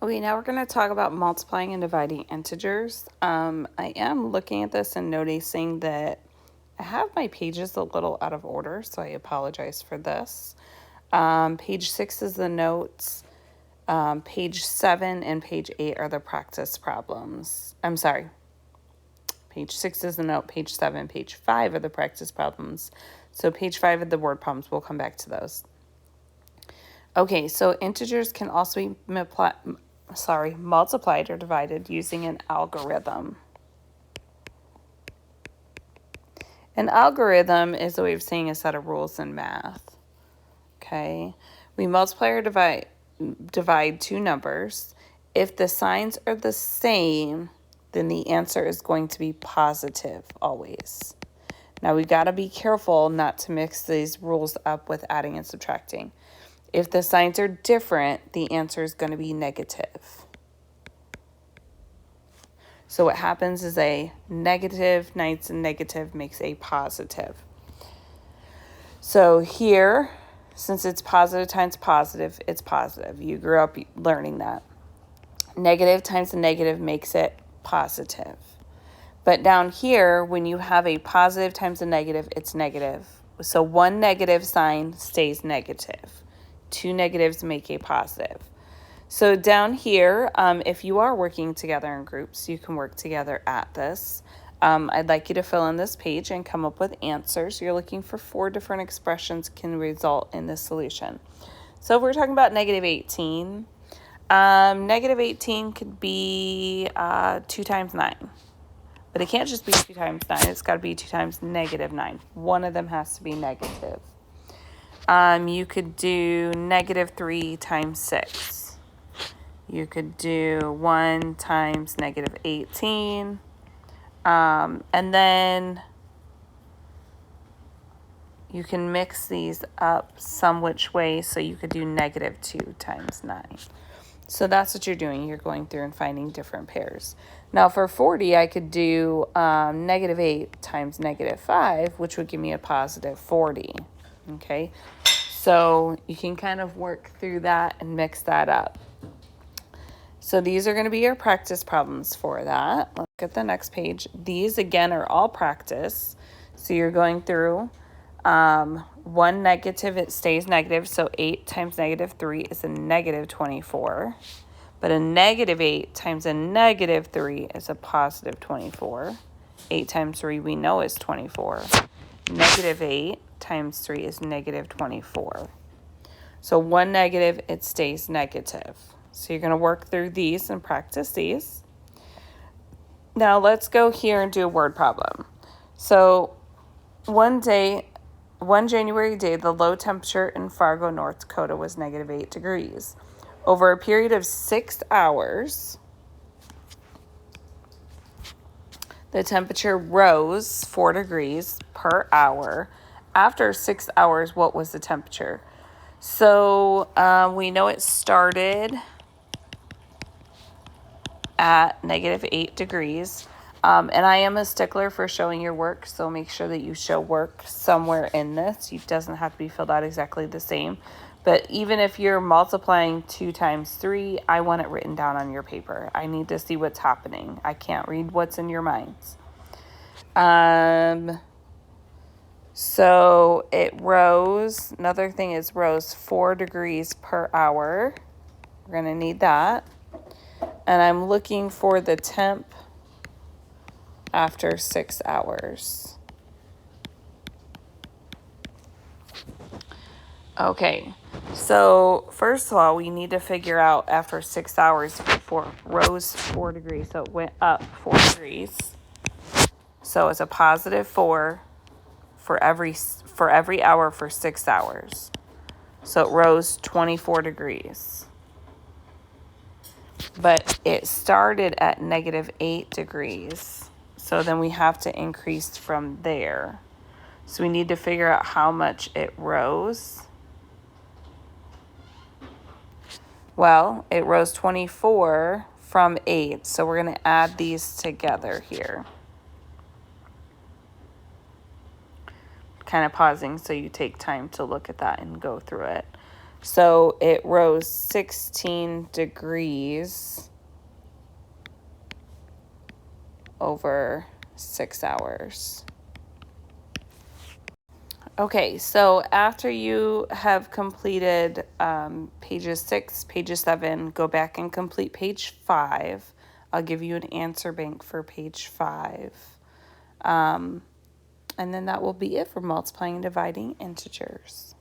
Okay, now we're going to talk about multiplying and dividing integers. I am looking at this and noticing that I have my pages a little out of order, so I apologize for this. Page 6 is the notes. Page 7 and page 8 are the practice problems. I'm sorry. Page 6 is the note. Page 7, page 5 are the practice problems. So page 5 of the word problems, we'll come back to those. Okay, so integers can also be multiplied or divided using an algorithm. An algorithm is a way of saying a set of rules in math. Okay, we multiply or divide two numbers. If the signs are the same, then the answer is going to be positive always. Now we got to be careful not to mix these rules up with adding and subtracting. If the signs are different, the answer is going to be negative. So what happens is a negative times a negative makes a positive. So here, since it's positive times positive, it's positive. You grew up learning that. Negative times a negative makes it positive. But down here, when you have a positive times a negative, it's negative. So one negative sign stays negative. Two negatives make a positive. So down here, if you are working together in groups, you can work together at this. I'd like you to fill in this page and come up with answers. You're looking for 4 different expressions can result in this solution. So if we're talking about negative 18, negative 18 could be 2 times 9. But it can't just be 2 times 9. It's got to be 2 times negative 9. One of them has to be negative. You could do negative 3 times 6. You could do 1 times negative 18. And then you can mix these up some which way, so you could do negative 2 times 9. So that's what you're doing. You're going through and finding different pairs. Now for 40, I could do negative 8 times negative 5, which would give me a positive 40. Okay, so you can kind of work through that and mix that up. So these are going to be your practice problems for that. Look at the next page. These, again, are all practice. So you're going through one negative, it stays negative. So 8 times negative 3 is a negative 24. But a negative 8 times a negative 3 is a positive 24. 8 times 3 we know is 24. Negative 8 times 3 is negative 24. So one negative, it stays negative. So you're going to work through these and practice these. Now let's go here and do a word problem. So one January day, the low temperature in Fargo, North Dakota was negative 8 degrees. Over a period of 6 hours, the temperature rose 4 degrees per hour. After 6 hours, what was the temperature? So we know it started at negative 8 degrees. And I am a stickler for showing your work, so make sure that you show work somewhere in this. It doesn't have to be filled out exactly the same. But even if you're multiplying 2 times 3, I want it written down on your paper. I need to see what's happening. I can't read what's in your minds. So it rose, another thing is rose 4 degrees per hour. We're going to need that. And I'm looking for the temp after 6 hours. Okay, so first of all, we need to figure out after 6 hours before rose 4 degrees. So it went up 4 degrees. So it's a positive 4 for every hour for 6 hours. So it rose 24 degrees. But it started at negative 8 degrees. So then we have to increase from there. So we need to figure out how much it rose. Well, it rose 24 from 8. So we're going to add these together here. Kind of pausing so you take time to look at that and go through it. So it rose 16 degrees over 6 hours. Okay, so after you have completed pages 6, pages 7, go back and complete page 5. I'll give you an answer bank for page 5. And then that will be it for multiplying and dividing integers.